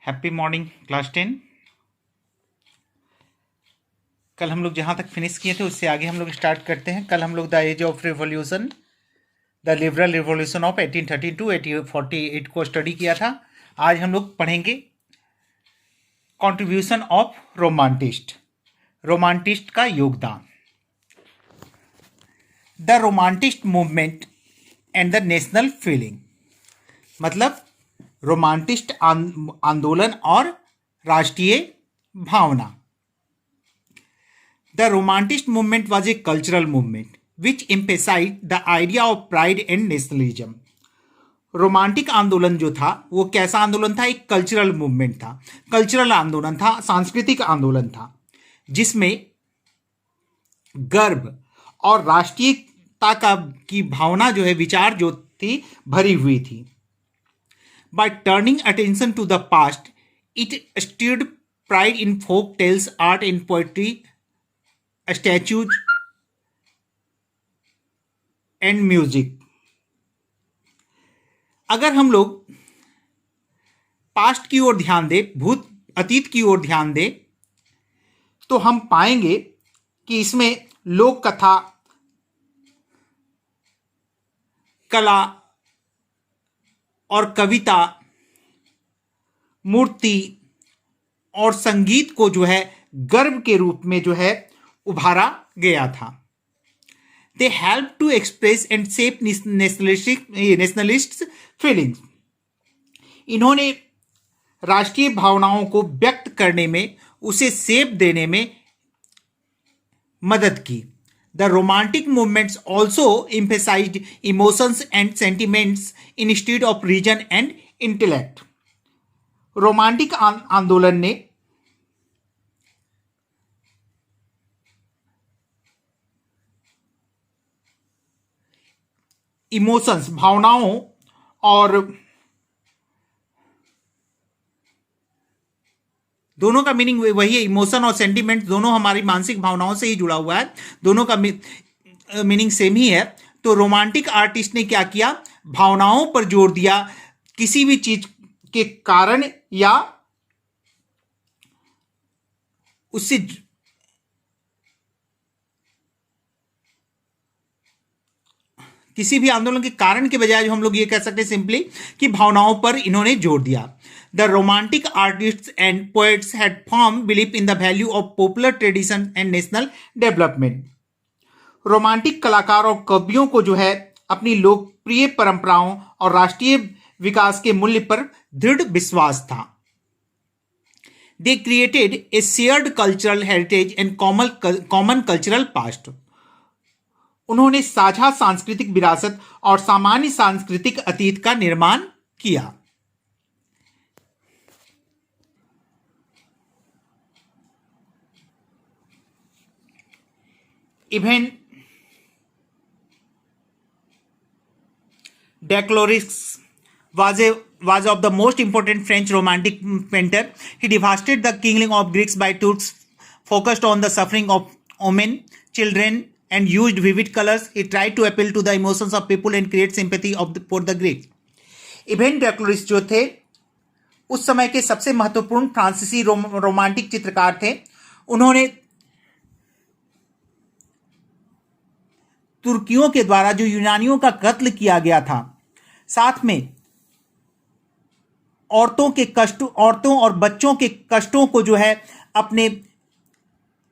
Happy morning class 10। कल हम लोग जहाँ तक फिनिश किए थे उससे आगे हम लोग स्टार्ट करते हैं। कल हम लोग the age of revolution, the liberal revolution of 1813 to 1848 को स्टडी किया था। आज हम लोग पढ़ेंगे कॉन्ट्रीब्यूशन ऑफ रोमांटिस्ट, रोमांटिस्ट का योगदान। The romanticist movement and the national feeling, मतलब रोमांटिस्ट आंदोलन और राष्ट्रीय भावना। The Romantic movement was a cultural movement which emphasized the idea of pride and nationalism. Romantic आंदोलन जो था वो कैसा आंदोलन था? एक कल्चरल मूवमेंट था, कल्चरल आंदोलन था, सांस्कृतिक आंदोलन था, जिसमें गर्व और राष्ट्रीयता की भावना जो है, विचार जो थी, भरी हुई थी। By turning attention to the past, it stirred pride in folk tales, art and poetry, statues and music. अगर हम लोग पास्ट की ओर ध्यान दें, अतीत की ओर ध्यान दें, तो हम पाएंगे कि इसमें लोक कथा, कला और कविता, मूर्ति और संगीत को जो है गर्व के रूप में जो है उभारा गया था। They help to express and shape nationalist feelings. इन्होंने राष्ट्रीय भावनाओं को व्यक्त करने में, उसे शेप देने में मदद की। The romantic movements also emphasized emotions and sentiments instead of reason and intellect. Romantic आंदोलन ने इमोशंस, भावनाओं और दोनों का मीनिंग वही है, इमोशन और सेंटिमेंट दोनों हमारी मानसिक भावनाओं से ही जुड़ा हुआ है, दोनों का मीनिंग सेम ही है। तो रोमांटिक आर्टिस्ट ने क्या किया? भावनाओं पर जोर दिया, किसी भी चीज के कारण या उससे किसी भी आंदोलन के कारण के बजाय जो हम लोग ये कह सकते हैं सिंपली कि भावनाओं पर इन्होंने जोर दिया। The romantic artists and poets had firm belief in the value of popular tradition and national development. Romantic कलाकार और कवियों को जो है अपनी लोकप्रिय परंपराओं और राष्ट्रीय विकास के मूल्य पर दृढ़ विश्वास था। They created a shared cultural heritage and common cultural past. उन्होंने साझा सांस्कृतिक विरासत और सामान्य सांस्कृतिक अतीत का निर्माण किया। Even Decloris was of the most important French romantic painter. He devastated the killing of Greeks by Turks, focused on the suffering of women, children, and used vivid colors. He tried to appeal to the emotions of people and create sympathy for the Greeks. Even Delacroix जो थे उस समय के सबसे महत्वपूर्ण फ्रांसीसी romantic चित्रकार थे। उन्होंने तुर्कियों के द्वारा जो यूनानियों का कत्ल किया गया था, साथ में औरतों और बच्चों के कष्टों को जो है अपने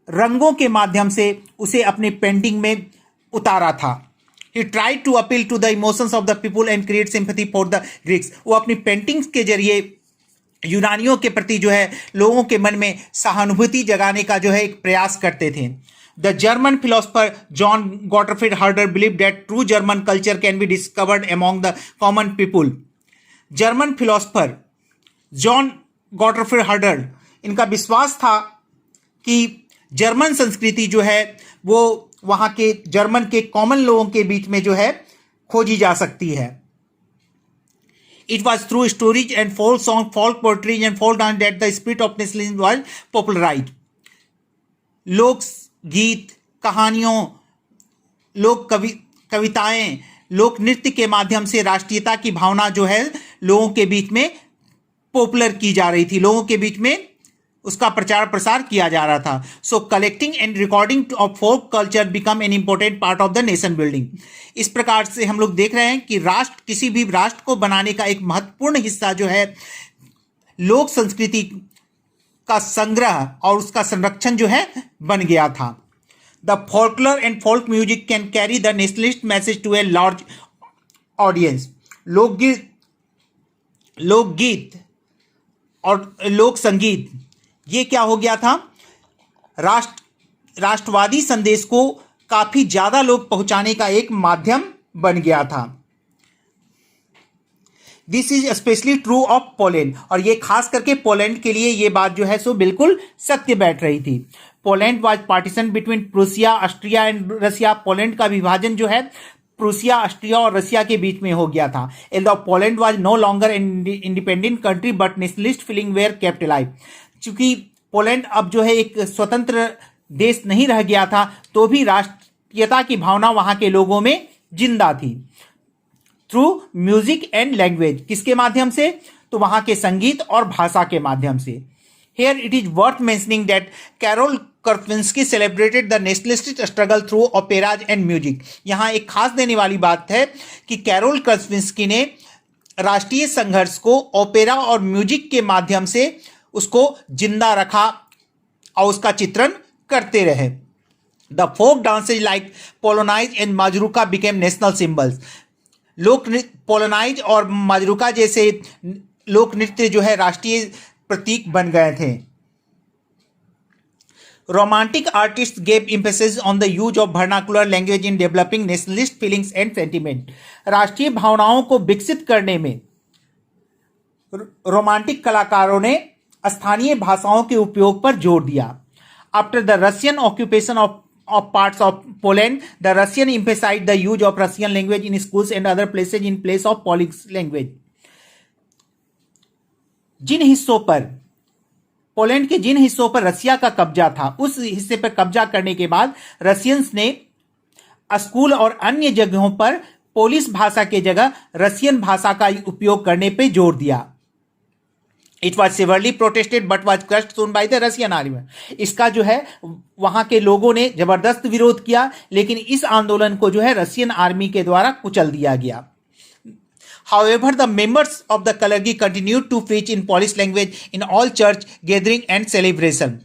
रंगों के माध्यम से उसे अपने पेंटिंग में उतारा था। He tried to appeal to the emotions of the people and create sympathy for the Greeks. वो अपनी पेंटिंग्स के जरिए यूनानियों के प्रति जो है लोगों के मन में सहानुभूति जगाने का जो है एक प्रयास करते थे। The German philosopher John Gottfried Herder believed that true German culture can be discovered among the common people. German philosopher John Gottfried हर्डर, इनका विश्वास था कि जर्मन संस्कृति जो है वो वहां के जर्मन के कॉमन लोगों के बीच में जो है खोजी जा सकती है। It was through stories and folk songs, folk poetry and folk dance that the spirit of nationalism was popularized. लोक गीत, कहानियों, लोक कविताएं, लोक नृत्य के माध्यम से राष्ट्रीयता की भावना जो है लोगों के बीच में पॉपुलर की जा रही थी, लोगों के बीच में उसका प्रचार प्रसार किया जा रहा था. So collecting and recording of folk culture become an important part of the nation building. इस प्रकार से हम लोग देख रहे हैं कि राष्ट्र, किसी भी राष्ट्र को बनाने का एक महत्वपूर्ण हिस्सा जो है लोक संस्कृति का संग्रह और उसका संरक्षण जो है बन गया था. The folklore and folk music can carry the nationalist message to a large audience. लोकगीत और लोक संगीत, ये क्या हो गया था, राष्ट्रवादी संदेश को काफी ज्यादा लोग पहुंचाने का एक माध्यम बन गया था. This is specially true of Poland, और ये खास करके पोलैंड के लिए ये बात जो है सो बिल्कुल सत्य बैठ रही थी. Poland was partition between Prussia, Austria and Russia. Poland का विभाजन जो है प्रूसिया, ऑस्ट्रिया और रसिया के बीच में हो गया था. Although Poland was no longer an independent country but nationalist feeling were kept alive. चूंकि पोलैंड अब जो है एक स्वतंत्र देश नहीं रह गया था, तो भी राष्ट्रीयता की भावना वहां के लोगों में जिंदा थी. थ्रू म्यूजिक एंड लैंग्वेज, किसके माध्यम से, तो वहां के संगीत और भाषा के माध्यम से. Here it is worth mentioning that Karol Kurpinski celebrated the nationalist struggle through operas and music. यहां एक खास देने वाली बात है कि कैरोल कर्स्विंस्की ने राष्ट्रीय संघर्ष को ओपेरा और म्यूजिक के माध्यम से उसको जिंदा रखा और उसका चित्रण करते रहे. The folk dances like polonaise and mazurka became national symbols. लोक नृत्य, पोलोनाइज और माजरूका जैसे लोक नृत्य जो है राष्ट्रीय प्रतीक बन गए थे. Romantic artist gave emphasis on the use of vernacular language in developing nationalist feelings and sentiment. राष्ट्रीय भावनाओं को विकसित करने में रोमांटिक कलाकारों ने स्थानीय भाषाओं के उपयोग पर जोर दिया. After the Russian occupation of parts of Poland, the Russian emphasized the use of Russian language in schools and other places in place of Polish language. जिन हिस्सों पर, पोलैंड के जिन हिस्सों पर रसिया का कब्जा था, उस हिस्से पर कब्जा करने के बाद रशियंस ने स्कूल और अन्य जगहों पर पोलिश भाषा के जगह रशियन भाषा का उपयोग करने पर जोर दिया. It was severely protested but was crushed soon by the Russian army. इसका जो है वहां के लोगों ने जबरदस्त विरोध किया, लेकिन इस आंदोलन को जो है रशियन आर्मी के द्वारा कुचल दिया गया. However, the members of the Kalergi continued to preach in Polish language in all church gathering and celebration.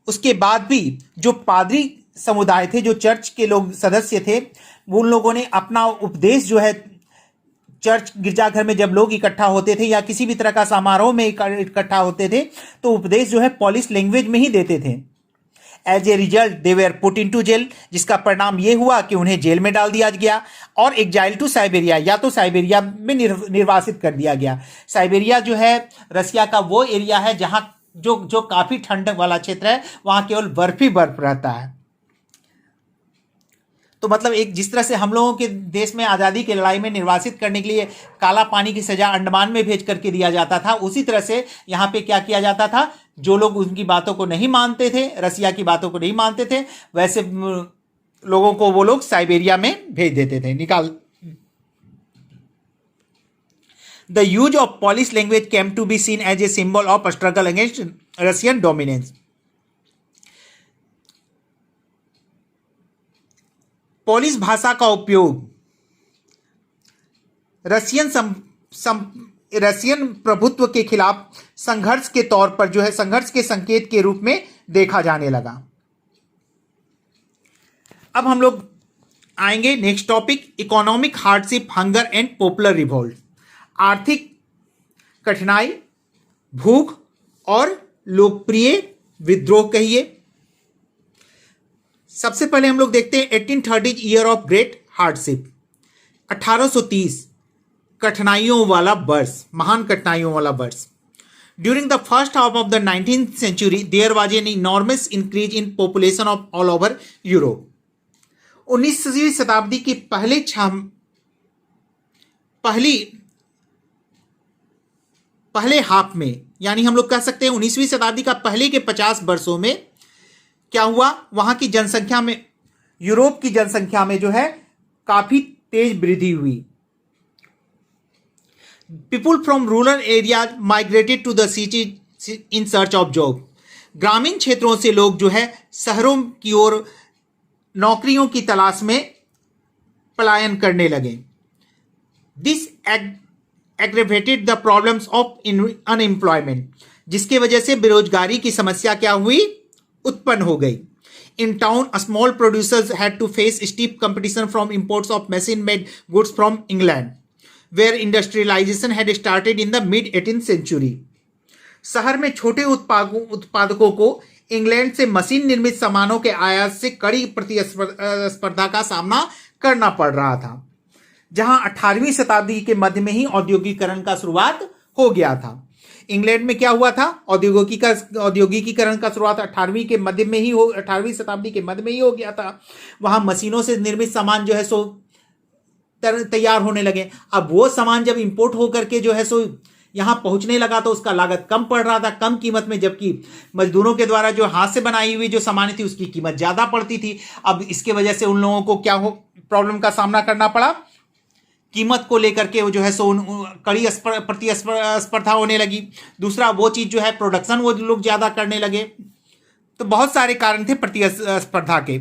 उसके बाद भी जो पादरी समुदाय थे, जो चर्च के लोग सदस्य थे, उन लोगों ने अपना उपदेश जो है चर्च गिरजाघर में जब लोग इकट्ठा होते थे या किसी भी तरह का समारोह में इकट्ठा होते थे, तो उपदेश जो है पॉलिश लैंग्वेज में ही देते थे. As a result they were put into jail, जिसका परिणाम यह हुआ कि उन्हें जेल में डाल दिया गया और एग्जाइल टू साइबेरिया, या तो साइबेरिया में निर्वासित कर दिया गया. साइबेरिया जो है रसिया का वो एरिया है जहां जो काफी ठंडक वाला क्षेत्र है, वहां केवल बर्फ ही बर्फ रहता है. तो मतलब एक जिस तरह से हम लोगों के देश में आज़ादी की लड़ाई में निर्वासित करने के लिए काला पानी की सजा अंडमान में भेज करके दिया जाता था, उसी तरह से यहाँ पे क्या किया जाता था, जो लोग उनकी बातों को नहीं मानते थे, रसिया की बातों को नहीं मानते थे, वैसे लोगों को वो लोग साइबेरिया में भेज देते थे, निकाल. The use of Polish language came to be seen as a symbol of struggle against Russian dominance. Polish भाषा का उपयोग रशियन प्रभुत्व के खिलाफ संघर्ष के तौर पर जो है संघर्ष के संकेत के रूप में देखा जाने लगा. अब हम लोग आएंगे next topic, economic hardship, hunger and popular revolt. आर्थिक कठिनाई, भूख और लोकप्रिय विद्रोह कहिए. सबसे पहले हम लोग देखते हैं 1830 ईयर ऑफ ग्रेट हार्डशिप. 1830 कठिनाइयों वाला वर्ष, महान कठिनाइयों वाला वर्ष. During the first half of the 19th century there was an enormous increase in population of all over Europe. 19वीं शताब्दी के पहले हाफ में, यानी हम लोग कह सकते हैं 19वीं शताब्दी का पहले के 50 वर्षों में क्या हुआ, वहां की जनसंख्या में, यूरोप की जनसंख्या में जो है काफी तेज वृद्धि हुई. People from rural area migrated to the city in search of job. ग्रामीण क्षेत्रों से लोग जो है शहरों की ओर नौकरियों की तलाश में पलायन करने लगे। This aggravated the problems of unemployment, जिसके वजह से बेरोजगारी की समस्या क्या हुई, उत्पन्न हो गई। In town small producers had to face steep competition from imports of machine made goods from England, where industrialisation had started in the mid 18th century. शहर में छोटे उत्पादकों को इंग्लैंड से मशीन निर्मित सामानों के आयात से कड़ी प्रतिस्पर्धा का सामना करना पड़ रहा था, जहां 18वीं शताब्दी के मध्य में ही औद्योगिकीकरण का शुरुआत हो गया था। इंग्लैंड में क्या हुआ था, औद्योगिकीकरण का शुरुआत 18वीं शताब्दी के मध्य में ही हो गया था। वहां मशीनों से निर्मित सामान जो है सो तैयार होने लगे। अब वो सामान जब इंपोर्ट होकर के जो है सो यहां पहुंचने लगा तो उसका लागत कम पड़ रहा था, कम कीमत में, जबकि मजदूरों के द्वारा जो हाथ से बनाई हुई जो सामान थी उसकी कीमत ज्यादा पड़ती थी। अब इसके वजह से उन लोगों को क्या हो प्रॉब्लम का सामना करना पड़ा, कीमत को लेकर के वो जो है सो कड़ी प्रतिस्पर्धा होने लगी। दूसरा वो चीज जो है प्रोडक्शन वो लोग ज्यादा करने लगे। तो बहुत सारे कारण थे प्रतिस्पर्धा के।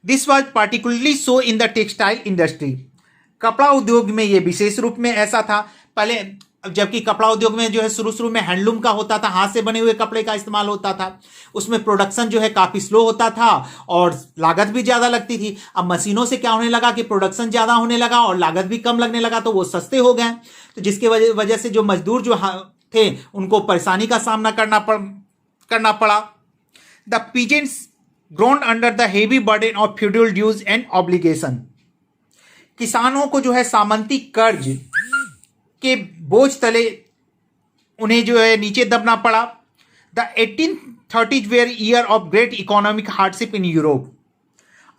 This was particularly so in the textile industry. कपड़ा उद्योग में ये विशेष रूप में ऐसा था। पहले जबकि कपड़ा उद्योग में जो है शुरू में हैंडलूम का होता था, हाथ से बने हुए कपड़े का इस्तेमाल होता था, उसमें प्रोडक्शन जो है काफी स्लो होता था और लागत भी ज्यादा लगती थी। अब मशीनों से क्या होने लगा कि प्रोडक्शन ज्यादा होने लगा और लागत भी कम लगने लगा, तो वो सस्ते हो गए। तो जिसके वजह से जो मजदूर जो थे उनको परेशानी का सामना करना पड़ा। The peasants groaned under the heavy burden of feudal dues and obligation. किसानों को जो है सामंती कर्ज के बोझ तले उन्हें जो है नीचे दबना पड़ा। The 1830s were year of great economic hardship in Europe.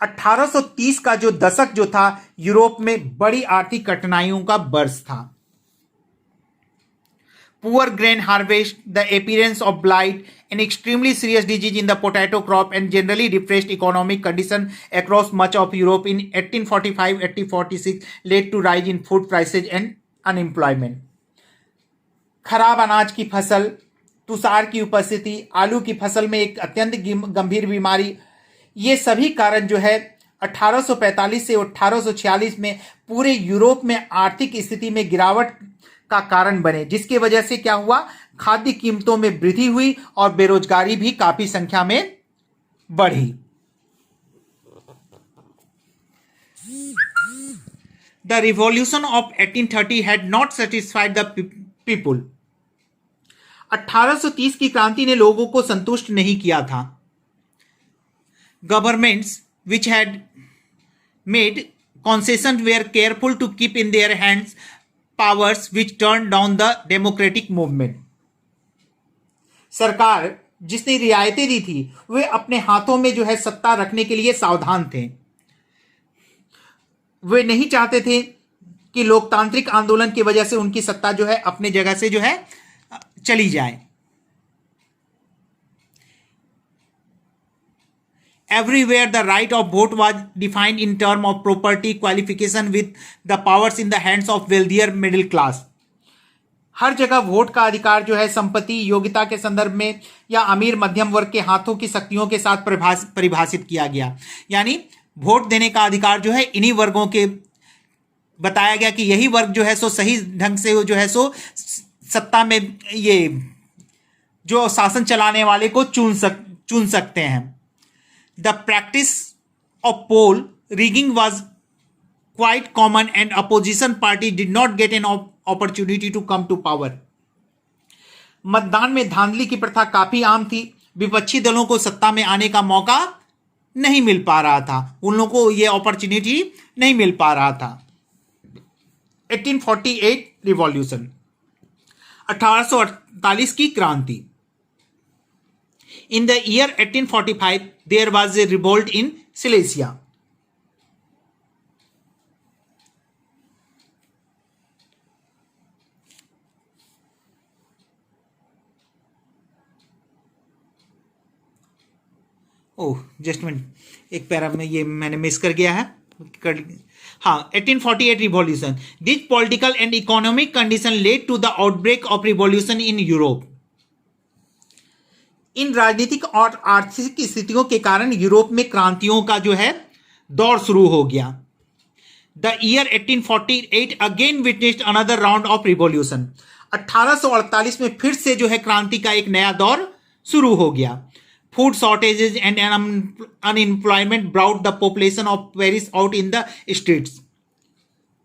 1830 का जो दशक जो था यूरोप में बड़ी आर्थिक कठिनाइयों का वर्ष था। Poor grain harvest, the appearance of blight, an extremely serious disease in the potato crop, and generally depressed economic condition across much of Europe in 1845-1846 led to rise in food prices and unemployment. खराब अनाज की फसल, तुषार की उपस्थिति, आलू की फसल में एक अत्यंत गंभीर बीमारी, ये सभी कारण जो है 1845 से 1846 में पूरे यूरोप में आर्थिक स्थिति में गिरावट का कारण बने, जिसकी वजह से क्या हुआ, खाद्य कीमतों में वृद्धि हुई और बेरोजगारी भी काफी संख्या में बढ़ी। The revolution of 1830 had not satisfied the people. 1830 की क्रांति ने लोगों को संतुष्ट नहीं किया था। Governments which had made concessions were careful to keep in their hands powers which turned down the democratic movement. सरकार जिसने रियायतें दी थी वे अपने हाथों में जो है सत्ता रखने के लिए सावधान थे। वे नहीं चाहते थे कि लोकतांत्रिक आंदोलन की वजह से उनकी सत्ता जो है अपने जगह से जो है चली जाए। Everywhere the right of vote was defined in terms of property qualification with the powers in the hands of wealthier middle class. हर जगह वोट का अधिकार जो है संपत्ति योग्यता के संदर्भ में या अमीर मध्यम वर्ग के हाथों की शक्तियों के साथ परिभाषित किया गया। यानी वोट देने का अधिकार जो है इन्हीं वर्गों के बताया गया कि यही वर्ग जो है सो सही ढंग से जो है सो सत्ता में ये जो शासन चलाने वाले को चुन सकते हैं। The practice of poll rigging was quite common and opposition party did not get an opportunity to come to power. मतदान में धांधली की प्रथा काफी आम थी। विपक्षी दलों को सत्ता में आने का मौका नहीं मिल पा रहा था, उन लोगों को यह अपॉर्चुनिटी नहीं मिल पा रहा था। 1848 रिवॉल्यूशन, 1848 की क्रांति। In the year 1845, there was a revolt in Silesia. Oh just minute, एक पैरा में ये मैंने मिस कर गया है। हाँ, 1848 revolution. This political and economic condition led to the outbreak of revolution in Europe. इन राजनीतिक और आर्थिक स्थितियों के कारण यूरोप में क्रांतियों का जो है दौर शुरू हो गया. The year 1848 again witnessed another round of revolution. 1848 में फिर से जो है क्रांति का एक नया दौर शुरू हो गया. Food shortages and unemployment brought the population of Paris out in the streets.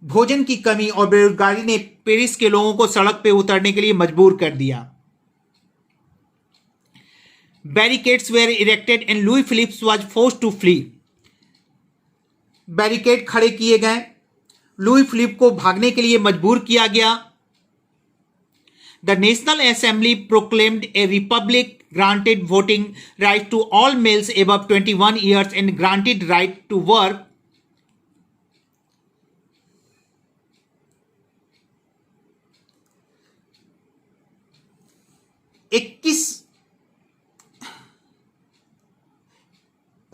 भोजन की कमी और बेरोजगारी ने पेरिस के लोगों को सड़क पर उतरने के लिए मजबूर कर दिया. Barricades were erected and Louis Philippe was forced to flee. Barricade खड़े किए गए, लुई फिलिप को भागने के लिए मजबूर किया गया. The national assembly proclaimed A Republic, granted voting right to all males above 21 years and granted right to work.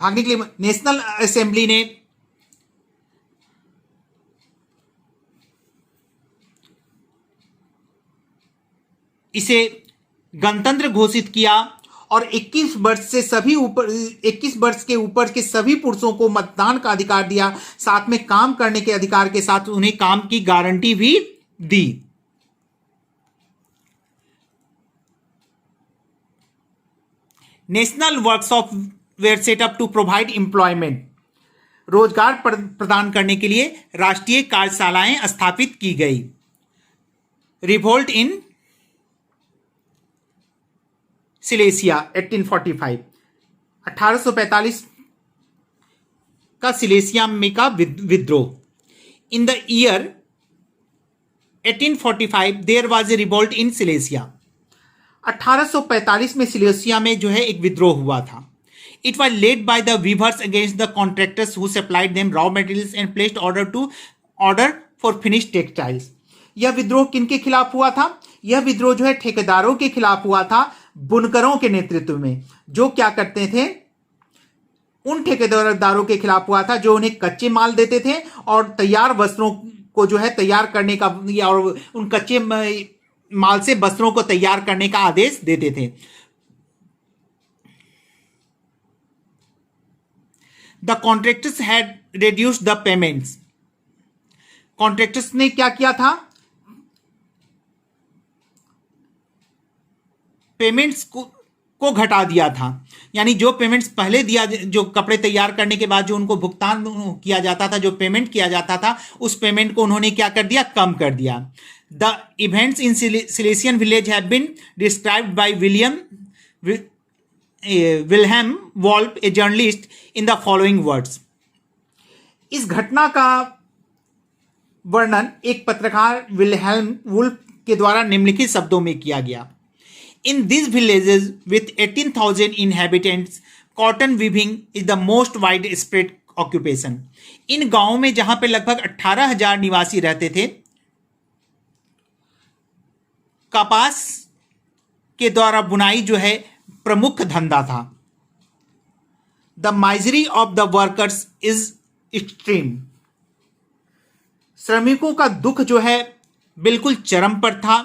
भागने के लिए नेशनल असेंबली ने इसे गणतंत्र घोषित किया और 21 वर्ष के ऊपर के सभी पुरुषों को मतदान का अधिकार दिया. साथ में काम करने के अधिकार के साथ उन्हें काम की गारंटी भी दी. National workshop were set up to provide employment. रोजगार प्रदान करने के लिए राष्ट्रीय कार्यशालाएं स्थापित की गई. Revolt in Silesia 1845. 1845 का सिलेसिया में का विद्रोह. In the year 1845 there was a revolt in Silesia. 1845 में सिलेसिया में जो है एक विद्रोह हुआ था. It was led by the weavers against the contractors who supplied them raw materials and placed order for finished textiles. यह विद्रोह किनके खिलाफ हुआ था? यह विद्रोह जो है ठेकेदारों के खिलाफ हुआ था, बुनकरों के नेतृत्व में, जो क्या करते थे, उन ठेकेदारों के खिलाफ हुआ था जो उन्हें कच्चे माल देते थे और तैयार वस्त्रों को जो है तैयार करने का और उन कच्चे माल से वस्त्रों को तैयार करने का आदेश देते थे. The contractors had reduced the payments. Contractors ने क्या किया था? पेमेंट्स को घटा दिया था. यानी जो पेमेंट्स पहले दिया, जो कपड़े तैयार करने के बाद जो उनको भुगतान किया जाता था, जो पेमेंट किया जाता था, उस पेमेंट को उन्होंने क्या कर दिया? कम कर दिया. The events in Silesian village have been described by Wilhelm Wolff, a journalist, in the following words. इस घटना का वर्णन एक पत्रकार विल्हेम वुल्फ के द्वारा निम्नलिखित शब्दों में किया गया. In these villages with 18,000 inhabitants, cotton weaving is the most widespread occupation. इन गांवों में जहां पे लगभग 18,000 निवासी रहते थे, कपास के द्वारा बुनाई जो है प्रमुख धंधा था. The misery of the workers is extreme. श्रमिकों का दुख जो है बिल्कुल चरम पर था.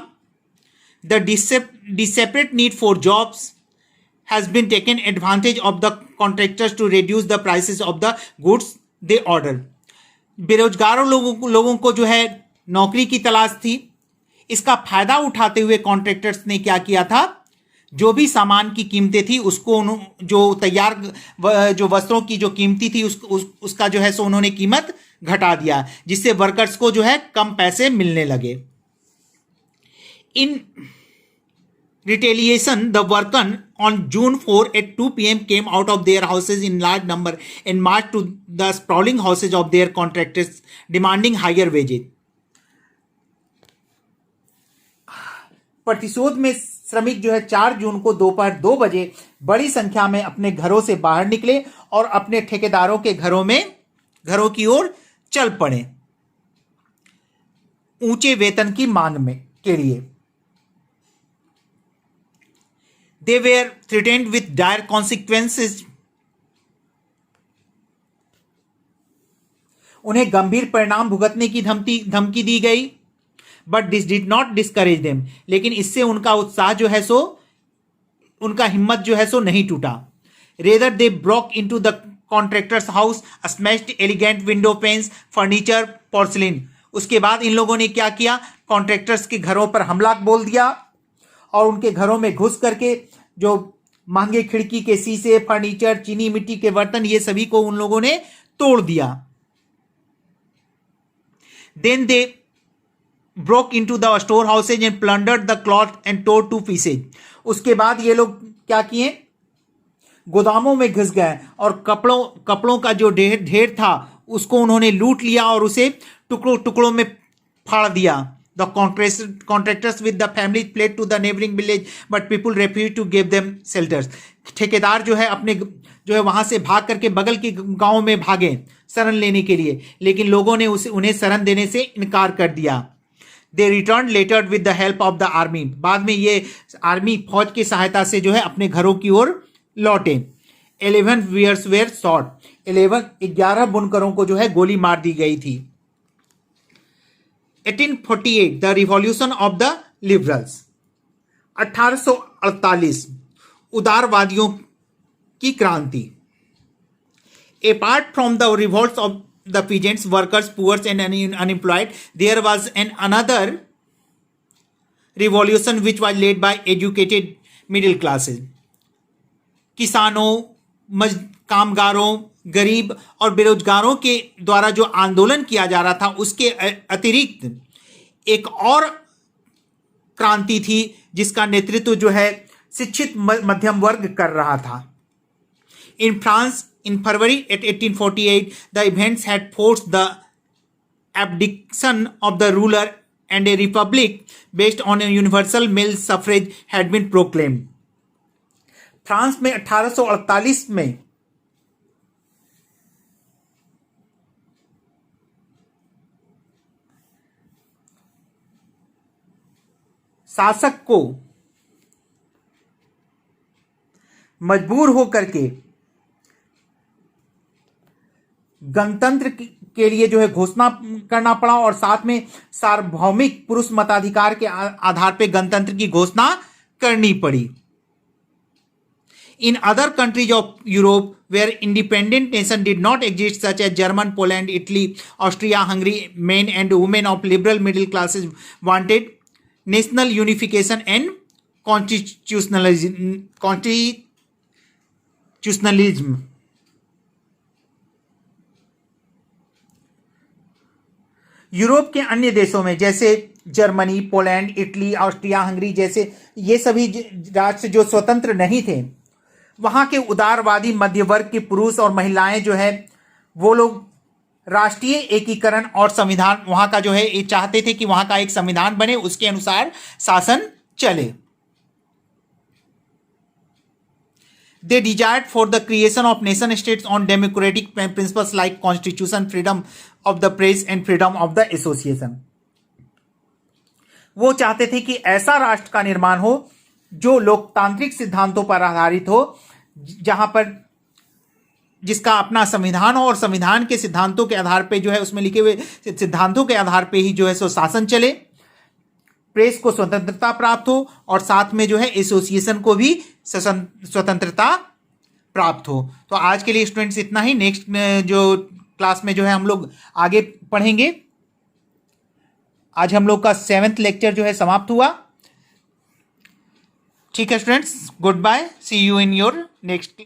The desperate need for jobs has been taken advantage of the contractors to reduce the prices of the goods they order. बेरोजगारों लोगों को जो है नौकरी की तलाश थी. इसका फायदा उठाते हुए कॉन्ट्रैक्टर्स ने क्या किया था? जो भी सामान की कीमतें थी उसको जो वस्त्रों की जो कीमती थी उसका जो है सो उन्होंने कीमत घटा दिया, जिससे वर्कर्स को जो है कम पैसे मिलने लगे. In retaliation, the workers on June 4 at 2 p.m. came out of their houses in large number and marched to the sprawling houses of their contractors, demanding higher wages. प्रतिशोध में श्रमिक जो है 4 जून को दोपहर 2 बजे बड़ी संख्या में अपने घरों से बाहर निकले और अपने ठेकेदारों के घरों की ओर चल पड़े ऊंचे वेतन की मांग में के लिए. They were threatened with dire consequences. उन्हें गंभीर परिणाम भुगतने की धमकी दी गई, but this did not discourage them, लेकिन इससे उनका उत्साह जो है सो, उनका हिम्मत जो है सो नहीं टूटा। Rather they broke into the contractors house, smashed elegant window panes, furniture, porcelain. उसके बाद इन लोगों ने क्या किया, कॉन्ट्रैक्टर्स के घरों पर हमला बोल दिया और उनके घरों में घुस करके जो महंगे खिड़की के शीशे, फर्नीचर, चीनी मिट्टी के बर्तन, ये सभी को उन लोगों ने तोड़ दिया। Then they broke into the storehouses and plundered the cloth and tore to pieces. उसके बाद ये लोग क्या किए, गोदामों में घुस गए और कपड़ों का जो ढेर था उसको उन्होंने लूट लिया और उसे टुकड़ों टुकड़ों में फाड़ दिया। The contractors with the family fled to the neighbouring village but people refuse to give them shelters. ठेकेदार जो है अपने जो है वहां से भाग करके बगल के गांव में भागे शरण लेने के लिए, लेकिन लोगों ने उन्हें शरण देने से इनकार कर दिया। They return later with the help of the army. बाद में ये आर्मी फौज की सहायता से जो है अपने घरों की ओर लौटे। 11 weavers were shot। 11 बुनकरों को जो है गोली मार दी गई थी। 1848 the revolution of the liberals. 1848 उदारवादियों की क्रांति। Apart from the revolts of the peasants, workers, poor and unemployed, there was another revolution which was led by educated middle classes। किसानों, कामगारों, गरीब और बेरोजगारों के द्वारा जो आंदोलन किया जा रहा था उसके अतिरिक्त एक और क्रांति थी जिसका नेतृत्व जो है शिक्षित मध्यम वर्ग कर रहा था। In France in February 1848 the events had forced the abdication of the ruler and a republic based on a universal male suffrage had been proclaimed। France में 1848 में शासक को मजबूर होकर के गणतंत्र के लिए जो है घोषणा करना पड़ा और साथ में सार्वभौमिक पुरुष मताधिकार के आधार पर गणतंत्र की घोषणा करनी पड़ी। In other countries of Europe where independent nation did not exist such as German, Poland, Italy, Austria, Hungary, men and women of liberal middle classes wanted national unification and constitutionalism. Europe के अन्य देशों में जैसे Germany, Poland, Italy, Austria, Hungary जैसे ये सभी राष्ट्र जो स्वतंत्र नहीं थे, वहाँ के उदारवादी मध्य वर्ग के पुरुष और महिलाएं जो है वो लोग राष्ट्रीय एकीकरण और संविधान वहाँ का जो है ये चाहते थे कि वहाँ का एक संविधान बने, उसके अनुसार शासन चले। They desired for the creation of nation states on democratic principles like constitution, freedom of the press and freedom of the association। वो चाहते थे कि ऐसा राष्ट्र का निर्माण हो जो लोकतांत्रिक सिद्धांतों पर आधारित हो, जहां पर जिसका अपना संविधान हो और संविधान के सिद्धांतों के आधार पे जो है उसमें लिखे हुए सिद्धांतों के आधार पे ही जो है सो शासन चले, प्रेस को स्वतंत्रता प्राप्त हो और साथ में जो है एसोसिएशन को भी स्वतंत्रता प्राप्त हो। तो आज के लिए स्टूडेंट्स इतना ही। नेक्स्ट जो क्लास में जो है हम लोग आगे पढ़ेंगे। आज हम लोग का 7th लेक्चर जो है समाप्त हुआ। ठीक है students, goodbye, see you in your next